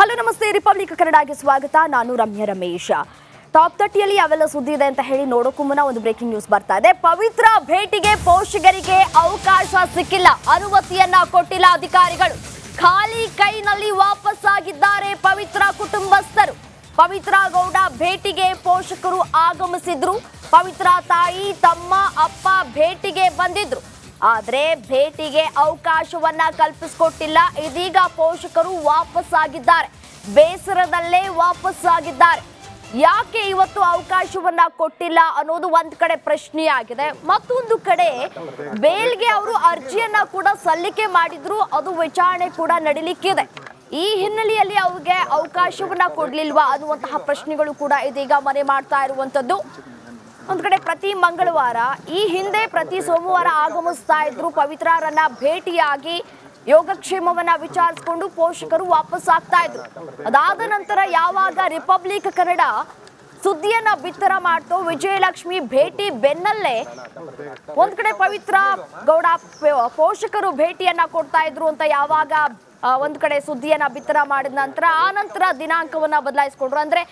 Hello ನಮಸ್ತೆ, republic ಕನ್ನಡಗೆ ಸ್ವಾಗತ. ನಾನು ರಮ್ಯ ರಮೇಶ್. ಟಾಪ್ 30ಯಲ್ಲಿ ಯಾವೆಲ್ಲ ಸುದ್ದಿ ಇದೆ ಅಂತ ಹೇಳಿ ನೋಡೋಕ್ಕೂ ಮುನ್ನ ಒಂದು ಬ್ರೇಕಿಂಗ್ ನ್ಯೂಸ್ ಬರ್ತಾ ಇದೆ. ಪವಿತ್ರ ಭೇಟಿಗೆ ಪೋಷಕರಿಗೆ ಅವಕಾಶ ಸಿಕ್ಕಿಲ್ಲ, ಅನುಮತಿಯನ್ನ ಕೊಟ್ಟಿಲ್ಲ ಅಧಿಕಾರಿಗಳು. ಖಾಲಿ ಕೈನಲ್ಲಿ ವಾಪಸ್ಸಾಗಿದ್ದಾರೆ ಪವಿತ್ರ ಕುಟುಂಬಸ್ಥರು. ಪವಿತ್ರ ಗೌಡ ಭೇಟಿಗೆ ಪೋಷಕರು ಆಗಮಿಸಿದ್ರು. ಪವಿತ್ರ ತಾಯಿ, ತಮ್ಮ, ಅಪ್ಪ ಭೇಟಿಗೆ ಬಂದಿದ್ರು. ಆದ್ರೆ ಭೇಟಿಗೆ ಅವಕಾಶವನ್ನ ಕಲ್ಪಿಸಿಕೊಟ್ಟಿಲ್ಲ. ಇದೀಗ ಪೋಷಕರು ವಾಪಸ್ಸಾಗಿದ್ದಾರೆ, ಬೇಸರದಲ್ಲೇ ವಾಪಸ್ಸಾಗಿದ್ದಾರೆ. ಯಾಕೆ ಇವತ್ತು ಅವಕಾಶವನ್ನ ಕೊಟ್ಟಿಲ್ಲ ಅನ್ನೋದು ಒಂದ್ ಕಡೆ ಪ್ರಶ್ನೆಯಾಗಿದೆ. ಮತ್ತೊಂದು ಕಡೆ ಬೇಲ್ಗೆ ಅವರು ಅರ್ಜಿಯನ್ನ ಕೂಡ ಸಲ್ಲಿಕೆ ಮಾಡಿದ್ರು, ಅದು ವಿಚಾರಣೆ ಕೂಡ ನಡೀಲಿಕ್ಕಿದೆ. ಈ ಹಿನ್ನೆಲೆಯಲ್ಲಿ ಅವ್ರಿಗೆ ಅವಕಾಶವನ್ನ ಕೊಡ್ಲಿಲ್ವಾ ಅನ್ನುವಂತಹ ಪ್ರಶ್ನೆಗಳು ಕೂಡ ಇದೀಗ ಮನೆ ಮಾಡ್ತಾ ಇರುವಂತದ್ದು. ಒಂದ್ ಕಡೆ ಪ್ರತಿ ಮಂಗಳವಾರ, ಈ ಹಿಂದೆ ಪ್ರತಿ ಸೋಮವಾರ ಆಗಮಿಸ್ತಾ ಇದ್ರು. ಪವಿತ್ರರನ್ನ ಭೇಟಿಯಾಗಿ ಯೋಗಕ್ಷೇಮವನ್ನ ವಿಚಾರಿಸಿಕೊಂಡು ಪೋಷಕರು ವಾಪಸ್ ಆಗ್ತಾ ಇದ್ರು. ಅದಾದ ನಂತರ ಯಾವಾಗ ರಿಪಬ್ಲಿಕ್ ಕನ್ನಡ ಸುದ್ದಿಯನ್ನ ಬಿತ್ತರ ಮಾಡ್ತು, ವಿಜಯಲಕ್ಷ್ಮಿ ಭೇಟಿ ಬೆನ್ನಲ್ಲೇ ಒಂದ್ ಕಡೆ ಪವಿತ್ರ ಗೌಡ ಪೋಷಕರು ಭೇಟಿಯನ್ನ ಕೊಡ್ತಾ ಇದ್ರು ಅಂತ ಯಾವಾಗ ಒಂದ್ ಕಡೆ ಸುದ್ದಿಯನ್ನ ಬಿತ್ತರ ಮಾಡಿದ ನಂತರ ಆ ನಂತರ ದಿನಾಂಕವನ್ನ ಬದಲಾಯಿಸಿಕೊಂಡ್ರು. ಅಂದ್ರೆ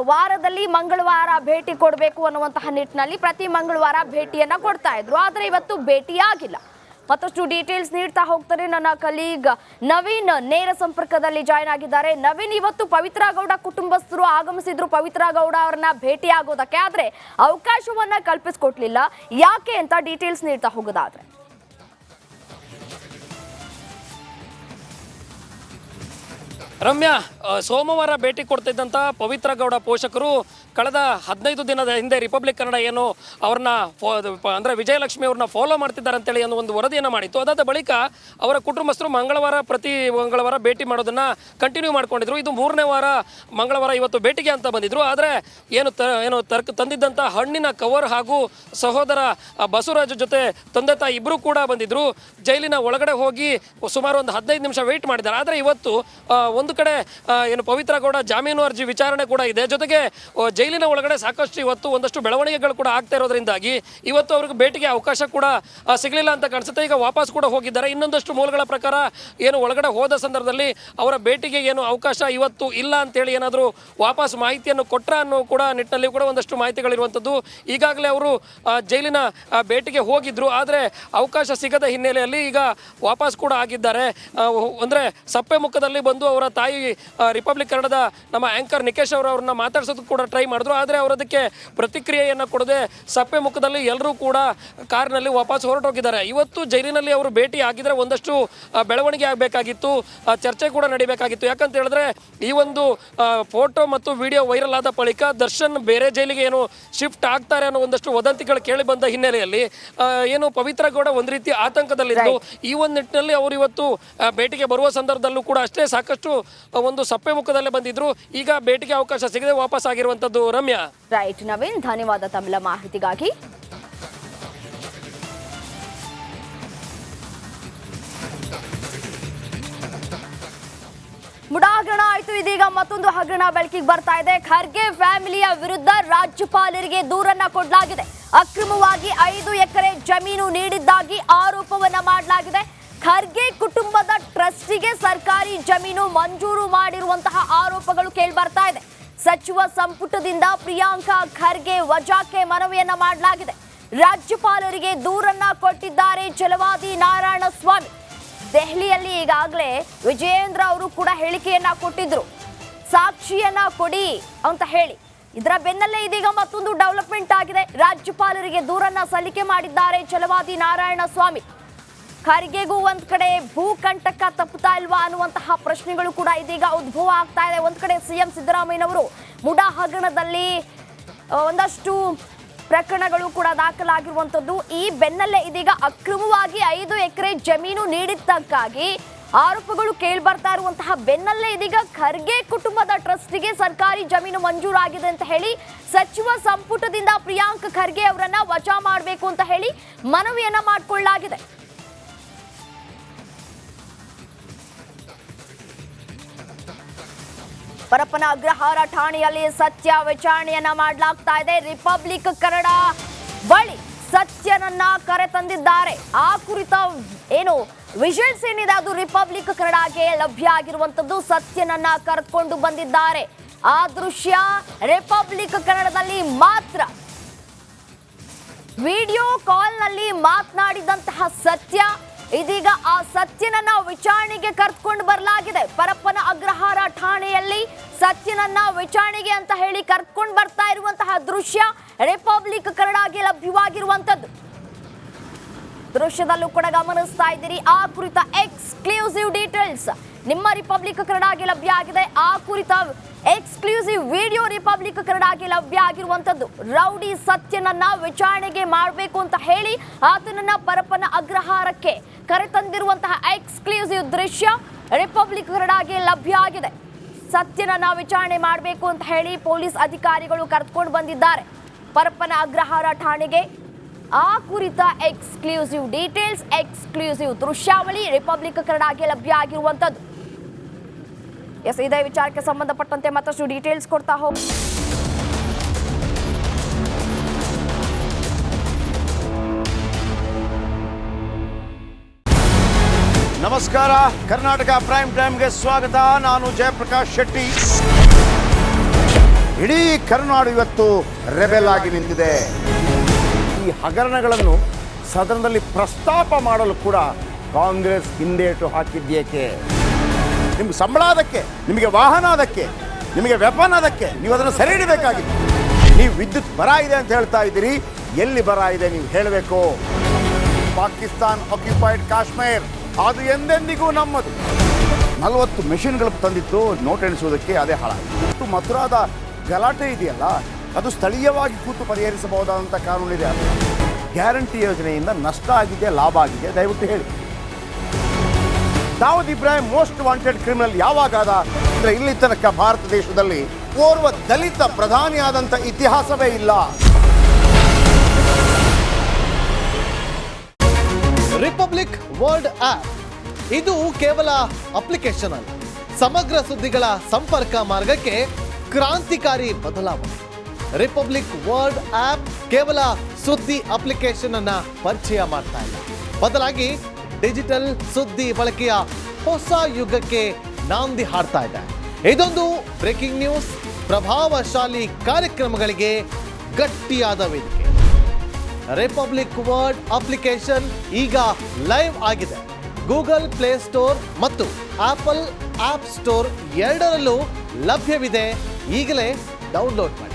ವಾರದಲ್ಲಿ ಮಂಗಳವಾರ ಭೇಟಿ ಕೊಡಬೇಕು ಅನ್ನುವಂತಹ ನಿಟ್ಟಿನಲ್ಲಿ ಪ್ರತಿ ಮಂಗಳವಾರ ಭೇಟಿಯನ್ನ ಕೊಡ್ತಾ ಇದ್ರು. ಆದ್ರೆ ಇವತ್ತು ಭೇಟಿಯಾಗಿಲ್ಲ. ಮತ್ತಷ್ಟು ಡೀಟೇಲ್ಸ್ ನೀಡ್ತಾ ಹೋಗ್ತಾರೆ ನನ್ನ ಕಲೀಗ್ ನವೀನ್ ನೇರ ಸಂಪರ್ಕದಲ್ಲಿ ಜಾಯ್ನ್ ಆಗಿದ್ದಾರೆ. ನವೀನ್, ಇವತ್ತು ಪವಿತ್ರ ಗೌಡ ಕುಟುಂಬಸ್ಥರು ಆಗಮಿಸಿದ್ರು ಪವಿತ್ರ ಗೌಡ ಅವರನ್ನ ಭೇಟಿ ಆಗೋದಕ್ಕೆ, ಆದ್ರೆ ಅವಕಾಶವನ್ನ ಕಲ್ಪಿಸ್ಕೊಟ್ಲಿಲ್ಲ. ಯಾಕೆ ಅಂತ ಡೀಟೇಲ್ಸ್ ನೀಡ್ತಾ ಹೋಗೋದಾದ್ರೆ. ರಮ್ಯಾ, ಸೋಮವಾರ ಭೇಟಿ ಕೊಡ್ತಿದ್ದಂಥ ಪವಿತ್ರ ಗೌಡ ಪೋಷಕರು ಕಳೆದ 15 ದಿನದ ಹಿಂದೆ ರಿಪಬ್ಲಿಕ್ ಕನ್ನಡ ಏನು ಅವ್ರನ್ನ ಅಂದರೆ ವಿಜಯಲಕ್ಷ್ಮಿ ಅವ್ರನ್ನ ಫಾಲೋ ಮಾಡ್ತಿದ್ದಾರೆ ಅಂತೇಳಿ ಅನ್ನೋ ಒಂದು ವರದಿಯನ್ನು ಮಾಡಿತ್ತು. ಅದಾದ ಬಳಿಕ ಅವರ ಕುಟುಂಬಸ್ಥರು ಪ್ರತಿ ಮಂಗಳವಾರ ಭೇಟಿ ಮಾಡೋದನ್ನು ಕಂಟಿನ್ಯೂ ಮಾಡ್ಕೊಂಡಿದ್ರು. ಇದು 3ನೇ ವಾರ ಮಂಗಳವಾರ ಇವತ್ತು ಭೇಟಿಗೆ ಅಂತ ಬಂದಿದ್ರು. ಆದರೆ ತಂದಿದ್ದಂಥ ಹಣ್ಣಿನ ಕವರ್ ಹಾಗೂ ಸಹೋದರ ಬಸವರಾಜ್ ಜೊತೆ ತಂದೆ ತಾಯಿ ಇಬ್ಬರು ಕೂಡ ಬಂದಿದ್ರು. ಜೈಲಿನ ಒಳಗಡೆ ಹೋಗಿ ಸುಮಾರು ಒಂದು 15 ನಿಮಿಷ ವೆಯ್ಟ್ ಮಾಡಿದ್ದಾರೆ. ಆದರೆ ಇವತ್ತು ಒಂದು ಕಡೆ ಪವಿತ್ರ ಗೌಡ ಜಾಮೀನು ಅರ್ಜಿ ವಿಚಾರಣೆ ಕೂಡ ಇದೆ. ಜೊತೆಗೆ ಜೈಲಿನ ಒಳಗಡೆ ಸಾಕಷ್ಟು ಇವತ್ತು ಒಂದಷ್ಟು ಬೆಳವಣಿಗೆಗಳು ಕೂಡ ಆಗ್ತಾ ಇರೋದ್ರಿಂದಾಗಿ ಇವತ್ತು ಅವ್ರಿಗೆ ಭೇಟಿಗೆ ಅವಕಾಶ ಕೂಡ ಸಿಗಲಿಲ್ಲ ಅಂತ ಕಾಣಿಸುತ್ತೆ. ಈಗ ವಾಪಸ್ ಕೂಡ ಹೋಗಿದ್ದಾರೆ. ಇನ್ನೊಂದಷ್ಟು ಮೂಲಗಳ ಪ್ರಕಾರ ಒಳಗಡೆ ಹೋದ ಸಂದರ್ಭದಲ್ಲಿ ಅವರ ಭೇಟಿಗೆ ಅವಕಾಶ ಇವತ್ತು ಇಲ್ಲ ಅಂತೇಳಿ ಏನಾದರೂ ವಾಪಸ್ ಮಾಹಿತಿಯನ್ನು ಕೊಟ್ರ ಅನ್ನೋ ಕೂಡ ನಿಟ್ಟಿನಲ್ಲಿ ಕೂಡ ಒಂದಷ್ಟು ಮಾಹಿತಿಗಳಿರುವಂಥದ್ದು. ಈಗಾಗಲೇ ಅವರು ಜೈಲಿನ ಭೇಟಿಗೆ ಹೋಗಿದ್ರು, ಆದರೆ ಅವಕಾಶ ಸಿಗದ ಹಿನ್ನೆಲೆಯಲ್ಲಿ ಈಗ ವಾಪಸ್ ಕೂಡ ಆಗಿದ್ದಾರೆ. ಅಂದರೆ ಸಪ್ಪೆ ಮುಖದಲ್ಲಿ ಬಂದು ಅವರ ತಾಯಿ ರಿಪಬ್ಲಿಕ್ ಕನ್ನಡದ ನಮ್ಮ ಆಂಕರ್ ನಿಕೇಶ್ ಅವ್ರನ್ನ ಮಾತಾಡ್ಸೋದಕ್ಕೆ ಕೂಡ ಟ್ರೈ ಮಾಡಿದ್ರು. ಆದರೆ ಅವರದಕ್ಕೆ ಪ್ರತಿಕ್ರಿಯೆಯನ್ನು ಕೊಡದೆ ಸಪ್ಪೆ ಮುಖದಲ್ಲಿ ಎಲ್ಲರೂ ಕೂಡ ಕಾರ್ನಲ್ಲಿ ವಾಪಸ್ ಹೊರಟೋಗಿದ್ದಾರೆ. ಇವತ್ತು ಜೈಲಿನಲ್ಲಿ ಅವರು ಭೇಟಿ ಆಗಿದ್ರೆ ಒಂದಷ್ಟು ಬೆಳವಣಿಗೆ ಆಗಬೇಕಾಗಿತ್ತು, ಚರ್ಚೆ ಕೂಡ ನಡಿಬೇಕಾಗಿತ್ತು. ಯಾಕಂತ ಹೇಳಿದ್ರೆ ಈ ಒಂದು ಫೋಟೋ ಮತ್ತು ವಿಡಿಯೋ ವೈರಲ್ ಆದ ಬಳಿಕ ದರ್ಶನ್ ಬೇರೆ ಜೈಲಿಗೆ ಶಿಫ್ಟ್ ಆಗ್ತಾರೆ ಅನ್ನೋ ಒಂದಷ್ಟು ವದಂತಿಗಳು ಕೇಳಿ ಬಂದ ಹಿನ್ನೆಲೆಯಲ್ಲಿ ಪವಿತ್ರ ಗೌಡ ಒಂದು ರೀತಿ ಆತಂಕದಲ್ಲಿದ್ದು ಈ ಒಂದು ನಿಟ್ಟಿನಲ್ಲಿ ಅವರು ಇವತ್ತು ಭೇಟಿಗೆ ಬರುವ ಸಂದರ್ಭದಲ್ಲೂ ಕೂಡ ಅಷ್ಟೇ ಸಾಕಷ್ಟು ಒಂದು ಸಪ್ಪೆ ಮುಖದಲ್ಲೇ ಬಂದಿದ್ರು. ಈಗ ಭೇಟಿಗೆ ಅವಕಾಶ ಸಿಗದೆ ವಾಪಸ್ ಆಗಿರುವಂತದ್ದು. ರಮ್ಯಾ, ರೈಟ್ ನವೀನ್, ಧನ್ಯವಾದ ತಮ್ಮೆಲ್ಲ ಮಾಹಿತಿಗಾಗಿ. ಮುಡಾ ಹಗರಣ ಆಯ್ತು, ಇದೀಗ ಮತ್ತೊಂದು ಹಗರಣ ಬೆಳಕಿಗೆ ಬರ್ತಾ ಇದೆ. ಖರ್ಗೆ ಫ್ಯಾಮಿಲಿಯ ವಿರುದ್ಧ ರಾಜ್ಯಪಾಲರಿಗೆ ದೂರನ್ನ ಕೊಡಲಾಗಿದೆ. ಅಕ್ರಮವಾಗಿ 5 ಎಕರೆ ಜಮೀನು ನೀಡಿದ್ದಾಗಿ ಆರೋಪವನ್ನ ಮಾಡಲಾಗಿದೆ. ಖರ್ಗೆ ಕುಟುಂಬದ ಟ್ರಸ್ಟಿಗೆ ಸರ್ಕಾರಿ ಜಮೀನು ಮಂಜೂರು ಮಾಡಿರುವಂತಹ ಆರೋಪಗಳು ಕೇಳಿಬರ್ತಾ ಇದೆ. ಸಚಿವ ಸಂಪುಟದಿಂದ ಪ್ರಿಯಾಂಕಾ ಖರ್ಗೆ ವಜಾಕ್ಕೆ ಮನವಿಯನ್ನ ಮಾಡಲಾಗಿದೆ. ರಾಜ್ಯಪಾಲರಿಗೆ ದೂರನ್ನ ಕೊಟ್ಟಿದ್ದಾರೆ ಛಲವಾದಿ ನಾರಾಯಣಸ್ವಾಮಿ. ದೆಹಲಿಯಲ್ಲಿ ಈಗಾಗಲೇ ವಿಜಯೇಂದ್ರ ಅವರು ಕೂಡ ಹೇಳಿಕೆಯನ್ನ ಕೊಟ್ಟಿದ್ರು, ಸಾಕ್ಷಿಯನ್ನ ಕೊಡಿ ಅಂತ ಹೇಳಿ. ಇದರ ಬೆನ್ನಲ್ಲೇ ಇದೀಗ ಮತ್ತೊಂದು ಡೆವಲಪ್ಮೆಂಟ್ ಆಗಿದೆ. ರಾಜ್ಯಪಾಲರಿಗೆ ದೂರನ್ನ ಸಲ್ಲಿಕೆ ಮಾಡಿದ್ದಾರೆ ಛಲವಾದಿ ನಾರಾಯಣಸ್ವಾಮಿ. ಖರ್ಗೆಗೂ ಒಂದ್ ಕಡೆ ಭೂಕಂಟಕ ತಪ್ಪುತ್ತಾ ಇಲ್ವಾ ಅನ್ನುವಂತಹ ಪ್ರಶ್ನೆಗಳು ಕೂಡ ಇದೀಗ ಉದ್ಭವ ಆಗ್ತಾ ಇದೆ. ಒಂದ್ ಕಡೆ ಸಿಎಂ ಸಿದ್ದರಾಮಯ್ಯನವರು ಮುಡಾ ಹಗರಣದಲ್ಲಿ ಒಂದಷ್ಟು ಪ್ರಕರಣಗಳು ಕೂಡ ದಾಖಲಾಗಿರುವಂತದ್ದು. ಈ ಬೆನ್ನಲ್ಲೇ ಇದೀಗ ಅಕ್ರಮವಾಗಿ 5 ಎಕರೆ ಜಮೀನು ನೀಡಿದ್ದಕ್ಕಾಗಿ ಆರೋಪಗಳು ಕೇಳಿಬರ್ತಾ ಇರುವಂತಹ ಬೆನ್ನಲ್ಲೇ ಇದೀಗ ಖರ್ಗೆ ಕುಟುಂಬದ ಟ್ರಸ್ಟಿಗೆ ಸರ್ಕಾರಿ ಜಮೀನು ಮಂಜೂರಾಗಿದೆ ಅಂತ ಹೇಳಿ ಸಚಿವ ಸಂಪುಟದಿಂದ ಪ್ರಿಯಾಂಕ್ ಖರ್ಗೆ ಅವರನ್ನ ವಜಾ ಮಾಡಬೇಕು ಅಂತ ಹೇಳಿ ಮನವಿಯನ್ನ ಮಾಡಿಕೊಳ್ಳಲಾಗಿದೆ. ಪರಪ್ಪನ ಅಗ್ರಹಾರ ಠಾಣೆಯಲ್ಲಿ ಸತ್ಯ ವಿಚಾರಣೆಯನ್ನ ಮಾಡಲಾಗ್ತಾ ಇದೆ. ರಿಪಬ್ಲಿಕ್ ಕನ್ನಡ ಬಳಿ ಸತ್ಯನನ್ನ ಕರೆತಂದಿದ್ದಾರೆ. ಆ ಕುರಿತ ವಿಜುವಲ್ಸ್ ಏನಿದೆ ಅದು ರಿಪಬ್ಲಿಕ್ ಕನ್ನಡಗೆ ಲಭ್ಯ ಆಗಿರುವಂತದ್ದು. ಸತ್ಯನನ್ನ ಕರೆದುಕೊಂಡು ಬಂದಿದ್ದಾರೆ. ಆ ದೃಶ್ಯ ರಿಪಬ್ಲಿಕ್ ಕನ್ನಡದಲ್ಲಿ ಮಾತ್ರ. ವಿಡಿಯೋ ಕಾಲ್ನಲ್ಲಿ ಮಾತನಾಡಿದಂತಹ ಸತ್ಯ ಇದೀಗ ಆ ಸತ್ಯನನ್ನ ವಿಚಾರಣೆಗೆ ಕರೆದುಕೊಂಡು ಬರಲಾಗಿದೆ. ಪರಪ್ಪನ ಅಗ್ರಹಾರ ಠಾಣೆಯಲ್ಲಿ ಸತ್ಯನನ್ನ ವಿಚಾರಣೆಗೆ ಅಂತ ಹೇಳಿ ಕರೆದುಕೊಂಡು ಬರ್ತಾ ಇರುವಂತಹ ದೃಶ್ಯ ರಿಪಬ್ಲಿಕ್ ಕನ್ನಡಗೆ ಲಭ್ಯವಾಗಿರುವಂತದ್ದು. ದೃಶ್ಯದಲ್ಲೂ ಕೂಡ ಗಮನಿಸ್ತಾ ಇದ್ದೀರಿ. ಆ ಕುರಿತ ಎಕ್ಸ್ಕ್ಲೂಸಿವ್ ಡೀಟೇಲ್ಸ್ ನಿಮ್ಮ ರಿಪಬ್ಲಿಕ್ ಕನ್ನಡಗೆ ಲಭ್ಯ ಆಗಿದೆ. ಆ ಕುರಿತ ಎಕ್ಸ್ಕ್ಲೂಸಿವ್ ವಿಡಿಯೋ ರಿಪಬ್ಲಿಕ್ ಕನ್ನಡಗೆ ಲಭ್ಯ ಆಗಿರುವಂತದ್ದು. ರೌಡಿ ಸತ್ಯನನ್ನ ವಿಚಾರಣೆಗೆ ಮಾಡಬೇಕು ಅಂತ ಹೇಳಿ ಆತನನ್ನ ಪರಪ್ಪನ ಅಗ್ರಹಾರಕ್ಕೆ ಕರೆತಂದಿರುವಂತಹ ಎಕ್ಸ್ಕ್ಲೂಸಿವ್ ದೃಶ್ಯ ರಿಪಬ್ಲಿಕ್ ಕನ್ನಡಗೆ ಲಭ್ಯ ಆಗಿದೆ. ಸತ್ಯನನ್ನ ವಿಚಾರಣೆ ಮಾಡಬೇಕು ಅಂತ ಹೇಳಿ ಪೊಲೀಸ್ ಅಧಿಕಾರಿಗಳು ಕರೆದುಕೊಂಡು ಬಂದಿದ್ದಾರೆ ಪರಪ್ಪನ ಅಗ್ರಹಾರ ಠಾಣೆಗೆ. ಆ ಕುರಿತ ಎಕ್ಸ್ಕ್ಲೂಸಿವ್ ಡೀಟೇಲ್ಸ್, ಎಕ್ಸ್ಕ್ಲೂಸಿವ್ ದೃಶ್ಯಾವಳಿ ರಿಪಬ್ಲಿಕ್ ಕನ್ನಡಗೆ ಲಭ್ಯ ಆಗಿರುವಂತದ್ದು. ಎಸ್, ಇದೇ ವಿಚಾರಕ್ಕೆ ಸಂಬಂಧಪಟ್ಟಂತೆ ಮತ್ತಷ್ಟು ಡೀಟೇಲ್ಸ್ ಕೊಡ್ತಾ ಹೋಗಿ. ನಮಸ್ಕಾರ, ಕರ್ನಾಟಕ ಪ್ರೈಮ್ ಟೈಮ್ಗೆ ಸ್ವಾಗತ. ನಾನು ಜಯಪ್ರಕಾಶ್ ಶೆಟ್ಟಿ. ಇಡೀ ಕರ್ನಾಡು ಇವತ್ತು ರೆಬೆಲ್ ಆಗಿ ನಿಂತಿದೆ. ಈ ಹಗರಣಗಳನ್ನು ಸದನದಲ್ಲಿ ಪ್ರಸ್ತಾಪ ಮಾಡಲು ಕೂಡ ಕಾಂಗ್ರೆಸ್ ಹಿಂದೇಟು ಹಾಕಿದ್ದೇಕೆ? ನಿಮ್ಗೆ ಸಂಬಳ ಅದಕ್ಕೆ, ನಿಮಗೆ ವಾಹನ ಅದಕ್ಕೆ, ನಿಮಗೆ ವೆಪನ್ ಅದಕ್ಕೆ, ನೀವು ಅದನ್ನು ಸೆರೆ ಹಿಡಿಬೇಕಾಗಿದೆ. ನೀವು ವಿದ್ಯುತ್ ಬರ ಇದೆ ಅಂತ ಹೇಳ್ತಾ ಇದ್ದೀರಿ, ಎಲ್ಲಿ ಬರ ಇದೆ ನೀವು ಹೇಳಬೇಕು. ಪಾಕಿಸ್ತಾನ್ ಆಕ್ಯುಪೈಡ್ ಕಾಶ್ಮೀರ್ ಅದು ಎಂದೆಂದಿಗೂ ನಮ್ಮದು. 40 ಮೆಷಿನ್ಗಳು ತಂದಿತ್ತು ನೋಟ್ ಎಣಿಸುವುದಕ್ಕೆ, ಅದೇ ಹಾಳಾಯಿತು. ಮಥುರಾದ ಗಲಾಟೆ ಇದೆಯಲ್ಲ, ಅದು ಸ್ಥಳೀಯವಾಗಿ ಕೂತು ಪರಿಹರಿಸಬಹುದಾದಂಥ ಕಾನೂನಿದೆ. ಗ್ಯಾರಂಟಿ ಯೋಜನೆಯಿಂದ ನಷ್ಟ ಆಗಿದೆ, ಲಾಭ ಆಗಿದೆ, ದಯವಿಟ್ಟು ಹೇಳಿ. Dawood Ibrahim most wanted criminal ಯಾವಾಗಾದ ಅಂದರೆ ಇಲ್ಲಿ ತನಕ ಭಾರತ ದೇಶದಲ್ಲಿ ಓರ್ವ ದಲಿತ ಪ್ರಧಾನಿಯಾದಂಥ ಇತಿಹಾಸವೇ ಇಲ್ಲ. ರಿಪಬ್ಲಿಕ್ ವರ್ಲ್ಡ್ ಆಪ್ ಇದು ಕೇವಲ ಅಪ್ಲಿಕೇಶನ್ ಅಲ್ಲ, ಸಮಗ್ರ ಸುದ್ದಿಗಳ ಸಂಪರ್ಕ ಮಾರ್ಗಕ್ಕೆ ಕ್ರಾಂತಿಕಾರಿ ಬದಲಾವಣೆ. ರಿಪಬ್ಲಿಕ್ ವರ್ಲ್ಡ್ ಆಪ್ ಕೇವಲ ಸುದ್ದಿ ಅಪ್ಲಿಕೇಶನ್ ಅನ್ನ ಪರಿಚಯ ಮಾಡ್ತಾ ಇಲ್ಲ, ಬದಲಾಗಿ ಡಿಜಿಟಲ್ ಸುದ್ದಿ ಬಳಕೆಯ ಹೊಸ ಯುಗಕ್ಕೆ ನಾಂದಿ ಹಾಡ್ತಾ ಇದೆ. ಇದೊಂದು ಬ್ರೇಕಿಂಗ್ ನ್ಯೂಸ್, ಪ್ರಭಾವಶಾಲಿ ಕಾರ್ಯಕ್ರಮಗಳಿಗೆ ಗಟ್ಟಿಯಾದ ವೇದಿಕೆ. ರಿಪಬ್ಲಿಕ್ ವರ್ಲ್ಡ್ ಅಪ್ಲಿಕೇಶನ್ ಈಗ ಲೈವ್ ಆಗಿದೆ. ಗೂಗಲ್ ಪ್ಲೇ ಸ್ಟೋರ್ ಮತ್ತು ಆಪಲ್ ಆಪ್ ಸ್ಟೋರ್ ಎರಡರಲ್ಲೂ ಲಭ್ಯವಿದೆ. ಈಗಲೇ ಡೌನ್ಲೋಡ್ ಮಾಡಿ.